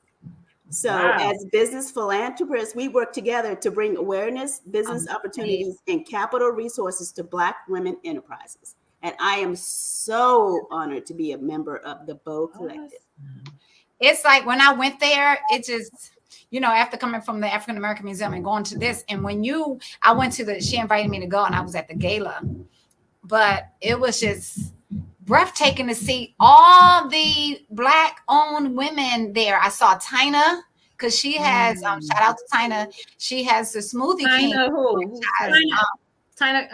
So Wow. as business philanthropists, we work together to bring awareness, business opportunities, and capital resources to Black women enterprises. And I am so honored to be a member of the Bow Collective. It's like when I went there, it just, after coming from the African American Museum and going to this, and I went to she invited me to go, and I was at the gala, but it was just breathtaking to see all the Black owned women there. I saw Tina, because she has, shout out to Tina, she has the Smoothie King. Tina who? Tina,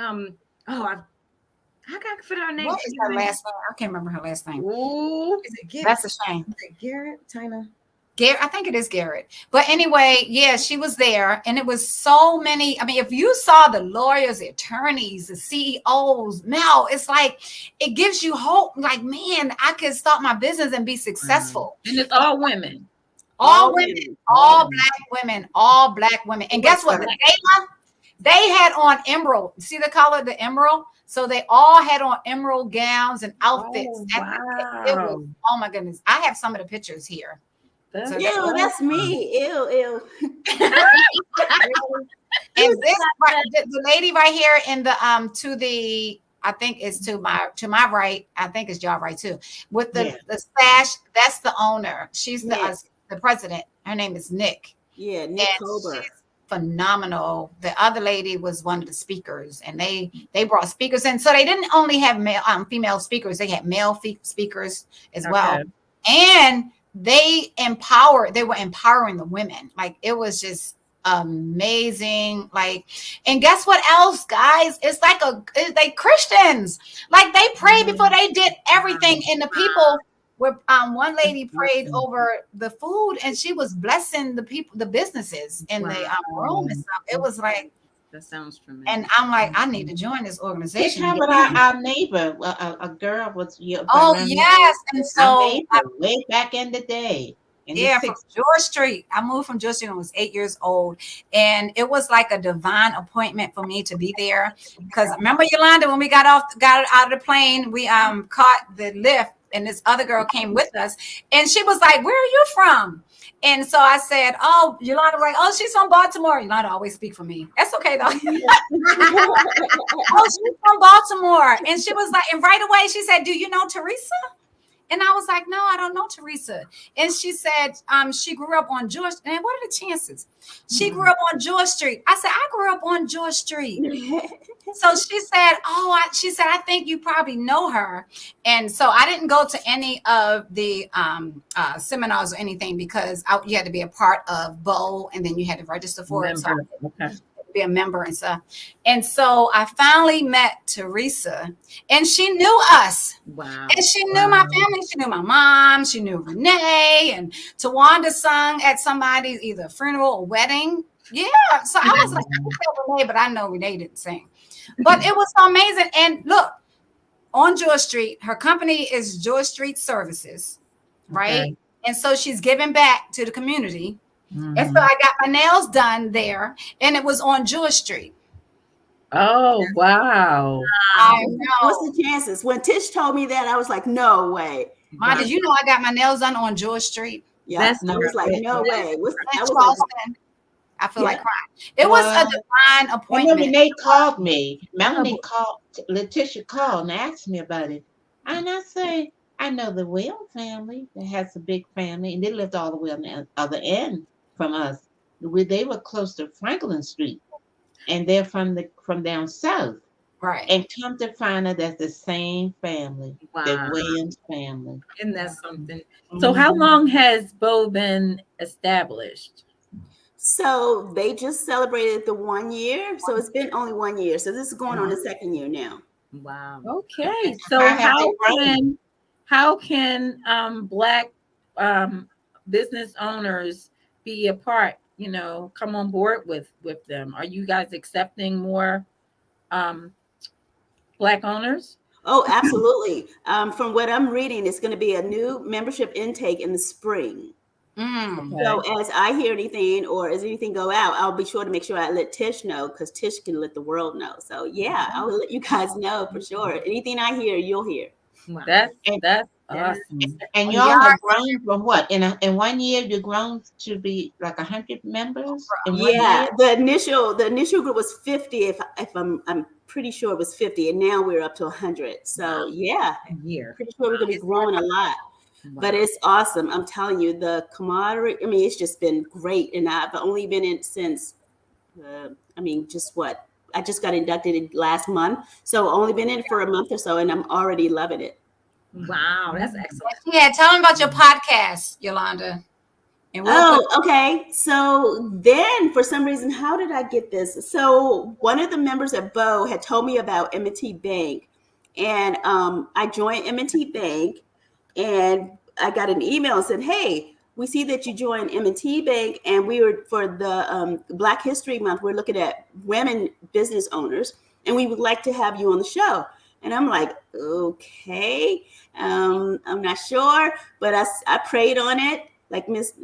I can't fit her name. What is her last name? I can't remember her last name. Ooh. Is it Garrett? That's a shame. Is it Garrett? Tina? Garrett, I think it is Garrett. But anyway, yeah, she was there, and it was so many. I mean, if you saw the lawyers, the attorneys, the CEOs, Mel, it's like it gives you hope. Like, man, I could start my business and be successful. And it's all women. All women, all Black women, all Black women. And guess what? The gala, they had on emerald. See the color, the emerald? So they all had on emerald gowns and outfits. Oh, It was, oh my goodness. I have some of the pictures here. That's So Ew, that's me. Ew. And this the lady right here in the to the, I think it's to my right. I think it's y'all right too. With the sash, that's the owner. She's the president. Her name is Nick. Yeah, Nick And Kober. she's phenomenal. The other lady was one of the speakers, and they brought speakers in. So they didn't only have female speakers; they had male speakers as well. And they were empowering the women. Like, it was just amazing. Like, and guess what else, guys? It's like Christians. Like, they prayed before they did everything, and the people where one lady prayed over the food, and she was blessing the people, the businesses in the room and stuff. It was like, That sounds tremendous. and I'm like, I need to join this organization. How about our neighbor? A girl was Yes, and so way back in the day. from George Street. I moved from George Street when I was 8 years old, and it was like a divine appointment for me to be there. Because remember, Yolanda, when we got out of the plane, we caught the lift, and this other girl came with us, and she was like, "Where are you from?" And so I said, "Oh," Yolanda was like, "Oh, she's from Baltimore." Yolanda always speak for me. That's okay though. "Oh, she's from Baltimore," and she was like, and right away she said, "Do you know Teresa?" And I was like, "No, I don't know Teresa." And she said, she grew up on George. And what are the chances? She grew up on George Street. I said, "I grew up on George Street." So she said, she said, "I think you probably know her." And so I didn't go to any of the seminars or anything, because you had to be a part of Bow, and then you had to register for it. So be a member and stuff. And so I finally met Teresa, and she knew us. Wow. And she knew my family. She knew my mom. She knew Renee, and Tawanda sung at somebody's either funeral or wedding. Yeah. So I was like, I can tell Renee, but I know Renee didn't sing. But it was amazing. And look, on George Street, her company is George Street Services, right? Okay. And so she's giving back to the community. And so I got my nails done there, and it was on George Street. Oh, wow. I know. What's the chances? When Tish told me that, I was like, no way. Ma, did you know I got my nails done on George Street? Yeah, I was like, no way. I feel like crying. It was a divine appointment. And Renee called me. Melanie called, Letitia called and asked me about it. And I say, I know the Will family that has a big family, and they lived all the way on the other end from us. They were close to Franklin Street, and they're from down south. Right. And come to find out that's the same family, Wow. the Williams family. Isn't that something? So how long has Bow been established? So they just celebrated the 1 year. So it's been only 1 year. So this is going on the second year now. Wow. Okay. So I have how can Black business owners be a part, come on board with them? Are you guys accepting more Black owners? Oh, absolutely. From what I'm reading, it's going to be a new membership intake in the spring. Mm. So as I hear anything or as anything go out, I'll be sure to make sure I let Tish know, because Tish can let the world know. So yeah, I will let you guys know for sure. Anything I hear, you'll hear. Wow. That's Awesome. And Well, y'all y'all- have grown from what? In 1 year, you've grown to be like 100 members in 1 Yeah, year? the initial group was 50. If I'm pretty sure it was 50, and now we're up to 100. So yeah, Year. pretty sure we're gonna be growing a lot. But it's awesome. I'm telling you, the camaraderie. I mean, it's just been great, and I've only been in since. Just what? I just got inducted in last month, so only been in for a month or so, and I'm already loving it. Wow, that's excellent. Yeah, tell them about your podcast, Yolanda. And we'll put Okay. So then, for some reason, how did I get this? So one of the members at Bo had told me about M&T Bank, and I joined M&T Bank, and I got an email and said, "Hey, we see that you joined M&T Bank, and we were for the Black History Month. We're looking at women business owners, and we would like to have you on the show." And I'm like, okay, I'm not sure, but I prayed on it, like Miss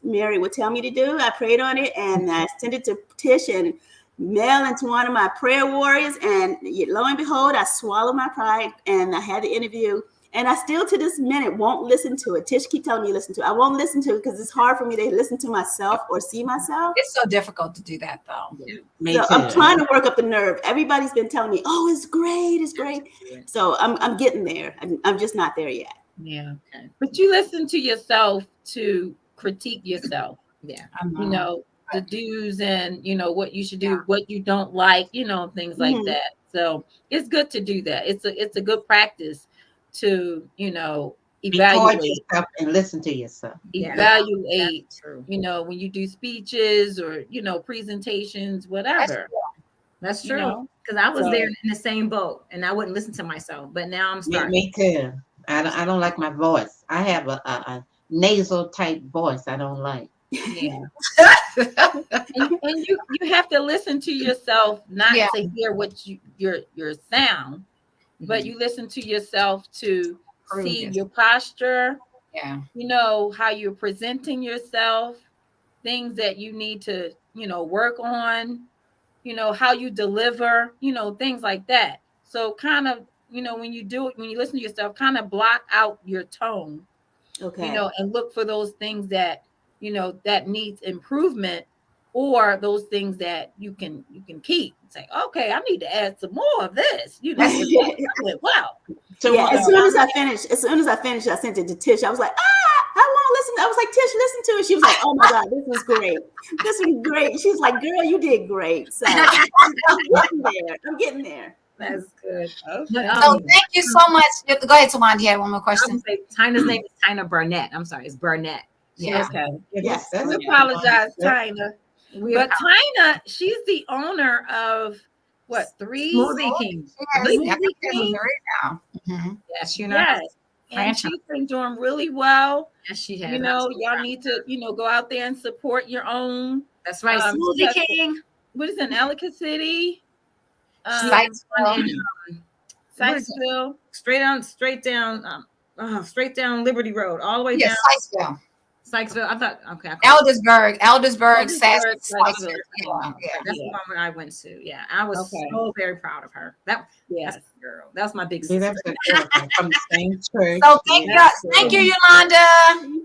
Mary would tell me to do. I prayed on it, and I sent it to Tish and Mel and to one of my prayer warriors. And lo and behold, I swallowed my pride, and I had the interview. And I still, to this minute, won't listen to it. Tish keep telling me to listen to it. I won't listen to it because it's hard for me to listen to myself or see myself. It's so difficult to do that, though. So I'm trying to work up the nerve. Everybody's been telling me, "Oh, it's great, it's great." So I'm getting there. I'm just not there yet. Yeah. But you listen to yourself to critique yourself. Yeah. You know, the do's and, you know, what you should do, what you don't like, you know, things like that. So it's good to do that. It's a good practice to, you know, evaluate yourself and listen to yourself. Evaluate, you know, when you do speeches or, you know, presentations, whatever. That's true. Because I was there in the same boat, and I wouldn't listen to myself. But now I'm starting. Me too. I don't like my voice. I have a nasal type voice. I don't like. Yeah. and you have to listen to yourself, not to hear what your sound, but you listen to yourself to see your posture. Yeah. You know, how you're presenting yourself, things that you need to, you know, work on, you know, how you deliver, you know, things like that. So kind of, you know, when you listen to yourself, kind of block out your tone, you know, and look for those things that, you know, that needs improvement, or those things that you can keep. Say, okay, I need to add some more of this. You know, wow. So yeah, as soon as I finished, I sent it to Tish. I was like, I want to listen. I was like, Tish, listen to it. She was like, oh my God, this was great. This was great. She's like, girl, you did great. So I'm getting there. That's good. Okay. So thank you so much. Go ahead, Tawanda. You had one more question. Tina's name is Tina Burnett. I'm sorry, it's Burnett. Yeah. Okay. Yes. We apologize, Tina. But Tina, she's the owner of what, 3 Smoothie King. Yes, you know. Yes. And she's been doing really well. Yes, she has. You know, y'all need to, you know, go out there and support your own. That's right. Smoothie King. What is it, in Ellicott City? Sykesville. Straight down Liberty Road, all the way down. Sykesville. I thought, okay. Aldersburg, Sykesville. That's the one where I went to. Yeah, I was so very proud of her. That's the girl. That was my big sister. From the same church. So thank you, Yolanda.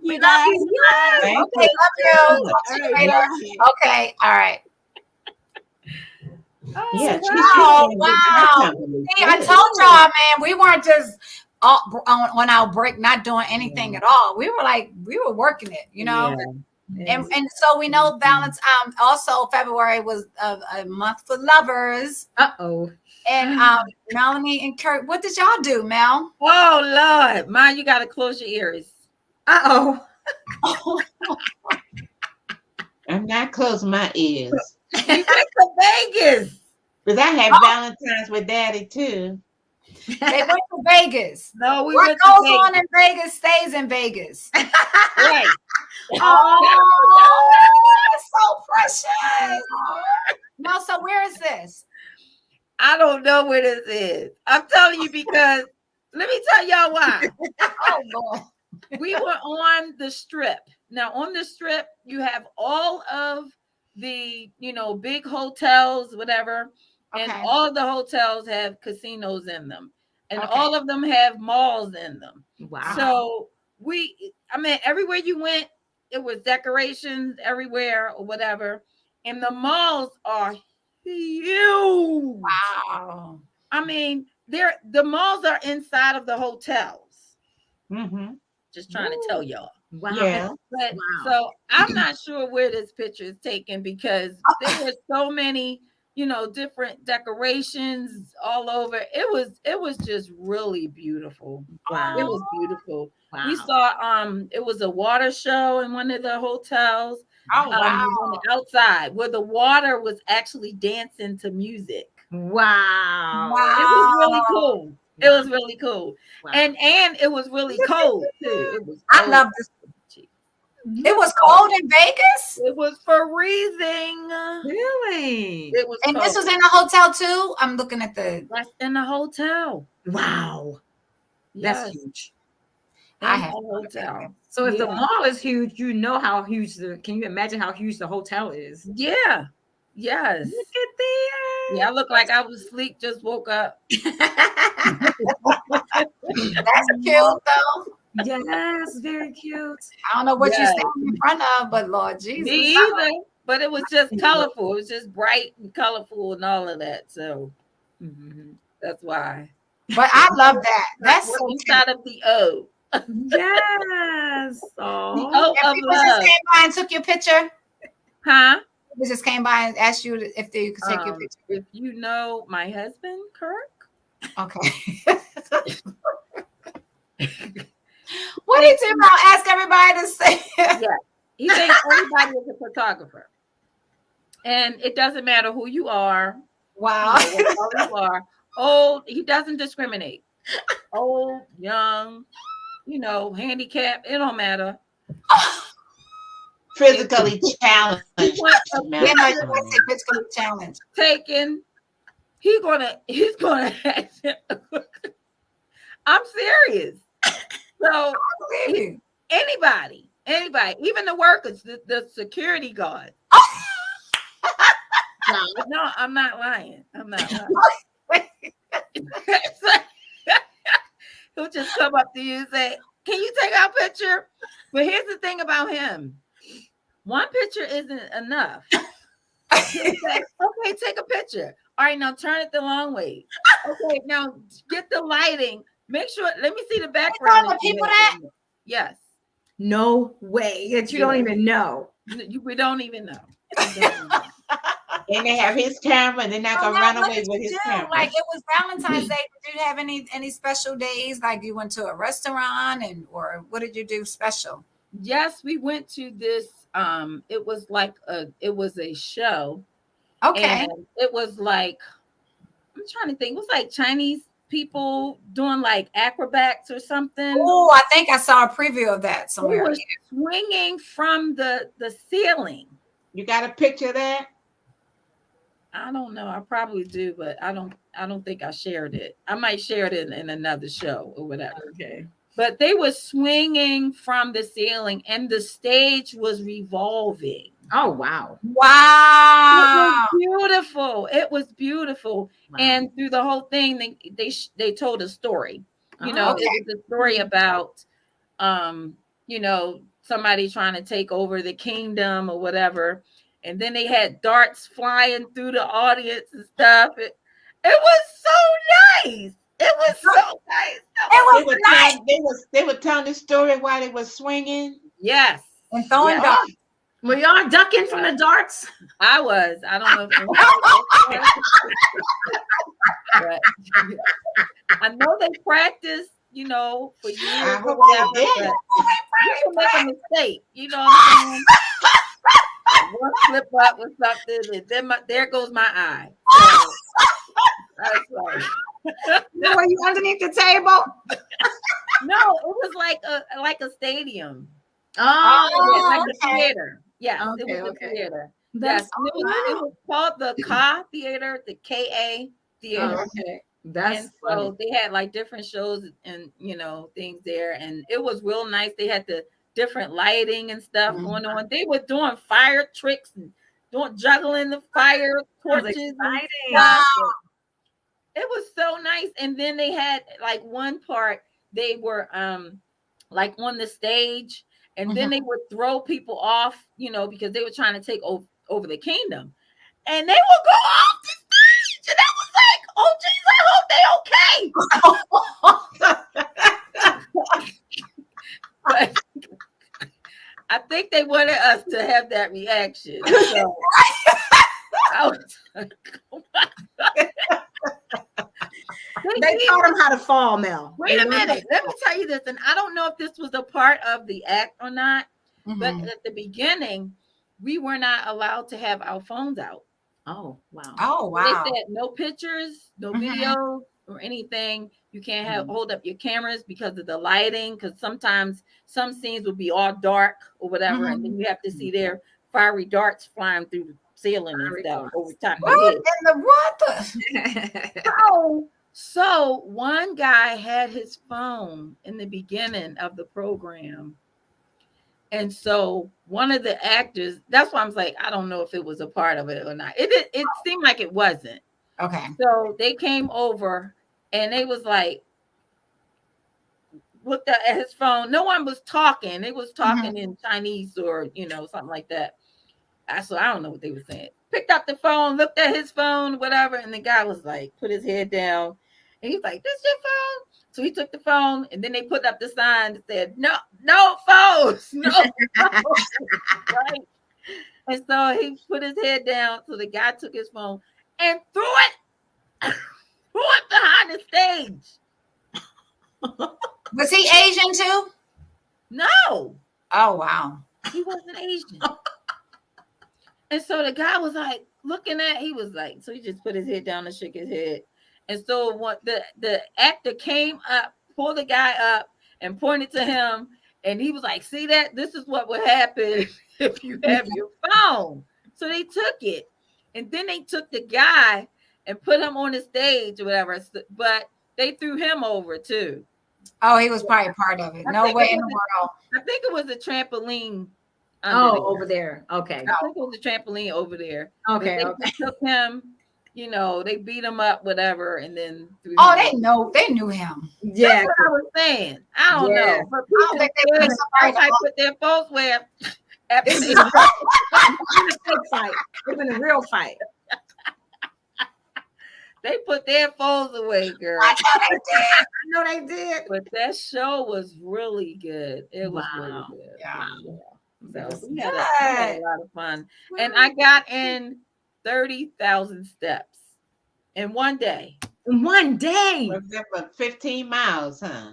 You guys. Okay, love you. Okay, all right. Yeah. Wow. See, I told y'all, man, we weren't just on our break, not doing anything at all. We were working it, you know. Yeah. And so we know Valentine's. Also, February was a month for lovers. And Melanie and Kurt, what did y'all do, Mel? Oh Lord, Mom, you gotta close your ears. I'm not closing my ears. You went to Vegas. Because I had Valentine's with Daddy too. They went to Vegas. No, we what went goes to Vegas. on in Vegas stays in Vegas. Right. Oh, that's so precious. No, so where is this? I don't know where this is. I'm telling you because let me tell y'all why. Oh Lord. We were on the Strip. Now on the Strip, you have all of the, you know, big hotels, whatever. And all the hotels have casinos in them. and Okay. all of them have malls in them. Wow. So everywhere you went, it was decorations everywhere or whatever. And the malls are huge. Wow. I mean, the malls are inside of the hotels. Mm-hmm. Just trying to tell y'all. Wow. Yeah. But Wow. so I'm not sure where this picture is taken because there were so many, different decorations all over. It was just really beautiful. Wow. It was beautiful. Wow. We saw it was a water show in one of the hotels. Oh, wow. On the outside where the water was actually dancing to music. Wow. It was really cool. It was really cool. Wow. And it was really cold too. It was I cold. love this. It was cold in Vegas? It was freezing. Really? It was And cold. this was in a hotel too? I'm looking at the. That's in the hotel. Wow. Yes. That's huge. I In have the hotel. So if the Yeah. mall is huge, you know how huge can you imagine how huge the hotel is? Yeah. Yes. Look at there. Yeah, I look like I was asleep, just woke up. That's cute though. Yes, very cute. I don't know what you're Yes. standing in front of, but Lord Jesus. Me either. But it was just colorful. It was just bright and colorful and all of that. So that's why. But I love that. That's We're so inside cute. of the O. Yes. The Oh. O And of people just love. came by and took your picture. Huh? People just came by and asked you if they could take your picture. If you know my husband, Kirk. Okay. What do you do about ask everybody to say? He thinks everybody is a photographer. And it doesn't matter who you are. Wow. What color you are. Old, he doesn't discriminate. Old, young, handicapped, it don't matter. Physically challenged. What a Yeah, no, you Maximum. want to say physical challenge. taken. He's gonna I'm serious. So I believe you. anybody, even the workers, the security guard. No, I'm not lying. He'll just come up to you and say, "Can you take our picture?" But here's the thing about him. One picture isn't enough. He'll say, "Okay, take a picture. All right, now turn it the long way. Okay, now get the lighting. Make sure, let me see the background." the people that? Yes. No way that you don't even know. We don't even know. And they have his camera, and they're not gonna run away with his camera. Like it was Valentine's Day. Did you have any special days? Like you went to a restaurant or what did you do special? Yes, we went to this. It was a show. Okay. And it was like, I'm trying to think. It was like Chinese people doing like acrobats or something. Oh, I think I saw a preview of that They somewhere. were swinging from the ceiling. You got a picture of that? I don't know. I probably do, but I don't think I shared it. I might share it in another show or whatever. Okay. But they were swinging from the ceiling and the stage was revolving. Oh wow. Wow. It was beautiful. It was beautiful. Wow. And through the whole thing, they told a story. It was a story about somebody trying to take over the kingdom or whatever. And then they had darts flying through the audience and stuff. It was so nice. It was so nice. They were telling the story while they were swinging. Yes. And throwing Yeah. darts. Were y'all ducking from the darts? I was. I don't know. But I know they practice, for years I or hope whatever. they did. But you can make a mistake. You know what I'm saying? One slip up or something, and then there goes my eye. So, that's like, Were you underneath the table? no, it was like a stadium. Oh, Like a okay. theater. Yes, it Okay, was okay. a theater. That's Yes, it was called the Ka Theater, the KA Theater. Oh, okay. That's And so they had like different shows and things there, and it was real nice. They had the different lighting and stuff going on. They were doing fire tricks and juggling the fire torches. And exciting. stuff. It was so so nice. And then they had like one part, they were like on the stage, and then they would throw people off, you know, because they were trying to take over the kingdom. And they would go off the stage, and I was like, oh geez, I hope they okay. But I think they wanted us to have that reaction. So I was like, oh my God. They taught him how to fall, Mel. Wait a minute. Let me tell you this. And I don't know if this was a part of the act or not, but at the beginning, we were not allowed to have our phones out. Oh, wow. Oh, wow. They said no pictures, no videos or anything. You can't hold up your cameras because of the lighting, because sometimes some scenes will be all dark or whatever, and then you have to see their fiery darts flying through the ceiling and stuff over top of your head. So one guy had his phone in the beginning of the program. And so one of the actors, that's why I'm like, I don't know if it was a part of it or not. It seemed like it wasn't. Okay. So they came over and they was like, looked at his phone. No one was talking. They was talking in Chinese or, you know, something like that. So I don't know what they were saying. Picked up the phone, looked at his phone, whatever. And the guy was like, put his head down. And he's like, this your phone? So he took the phone, and then they put up the sign that said, no phones, no phones. Right? And so he put his head down. So the guy took his phone and threw it behind the stage. Was he Asian too? No. Oh, wow. He wasn't Asian. And so the guy was like looking at, he was like, so he just put his head down and shook his head. And so what the actor came up, pulled the guy up and pointed to him. And he was like, see that? This is what would happen if you have your phone. So they took it. And then they took the guy and put him on the stage or whatever. But they threw him over too. Oh, he was probably part of it. No way in the world. I think it was a trampoline. Over there. Okay. I think it was a trampoline over there. Okay. They took him, you know, they beat him up, whatever, and then threw him they knew him. Yeah. That's what I was saying. I don't know. But I don't think they put somebody put their phones where It's been a big fight. It's been a real fight. they put their phones away, girl. I know they did. I know they did. But that show was really good. It was really good. Yeah. So we had a lot of fun. And I got in 30,000 steps in one day. In one day. Was that about 15 miles, huh?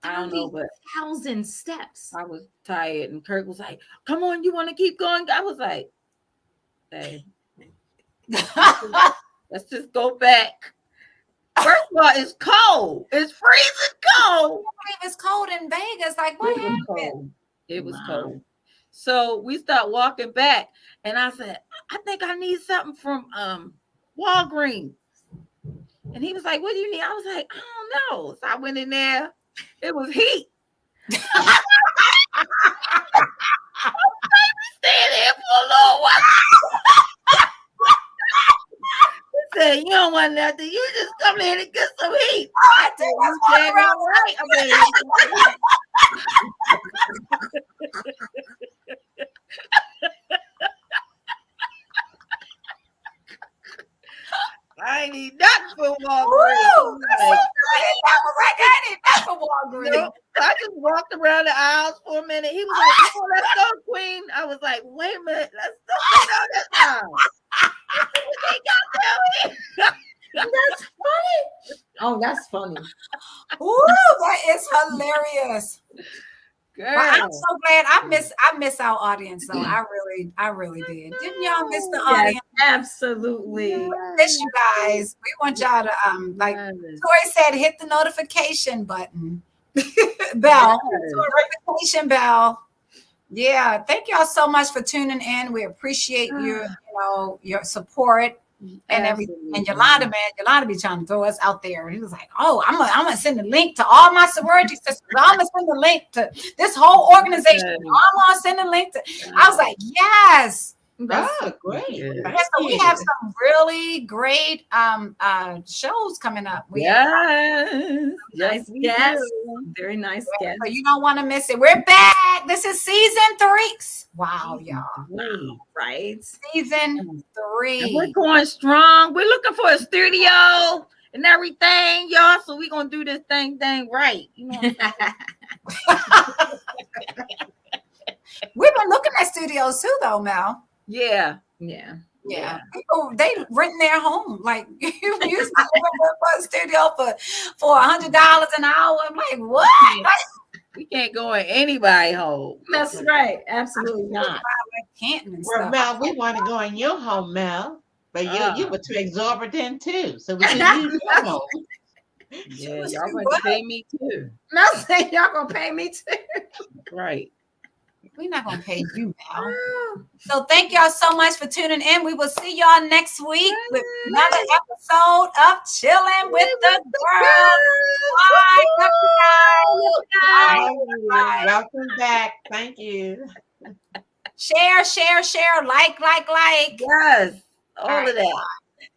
I don't know, but 1,000 steps. I was tired, and Kirk was like, come on, you want to keep going? I was like, hey, let's just go back. First of all, it's cold. It's freezing cold. It's cold in Vegas. Like, what happened? Cold. It was cold. So we start walking back, and I said, I think I need something from Walgreens. And he was like, what do you need? I was like, I don't know. So I went in there. It was heat. I was staying there for a little while. He said, you don't want nothing. You just come in and get some heat. I think that's right. I ain't need nothing from Walgreens. I need nothing from Walgreens. Nope. I just walked around the aisles for a minute. He was like, oh, let's go, Queen. I was like, wait a minute. Let's go this time. That's funny. Oh, that's funny. Ooh, that is hilarious. Girl. Well, I'm so glad I miss our audience though. I really did. Didn't y'all miss the audience? Absolutely. We miss you guys. We want y'all to like Tori said, hit the notification button. Bell. Notification bell. Yeah. Thank y'all so much for tuning in. We appreciate your support. And everything, and Yolanda be trying to throw us out there. He was like, "Oh, I'm gonna send a link to all my sorority sisters. I'm gonna send a link to this whole organization. I'm gonna send a link to." I was like, "Yes, Oh, great. Yeah. Thank So we you. have some really great shows coming up. Yes. Nice we guest. do. Very nice guest. So you don't want to miss it. We're back. This is season 3. Wow, y'all. Great. Right? Season And we're 3. going strong. We're looking for a studio and everything, y'all. So we're gonna do this thing right. You know what I'm saying? We've been looking at studios too, though, Mel. Yeah. Yeah. Yeah, people they renting their home. Like you used to live for a studio for $100 an hour. I'm like, what? We can't go in anybody's home. That's right. Absolutely not. Like Canton and Well, stuff. Mel, we want to go in your home, Mel. But you were too exorbitant too. So we can use your home. Yeah, y'all gonna pay me too. Mel saying y'all gonna pay me too. Right. We're not gonna pay you, Mel. So thank y'all so much for tuning in. We will see y'all next week with another episode of Chillin with the Girls. Bye. Love you guys. Bye. Welcome back. Thank you. Share, like. Yes. All right. of that.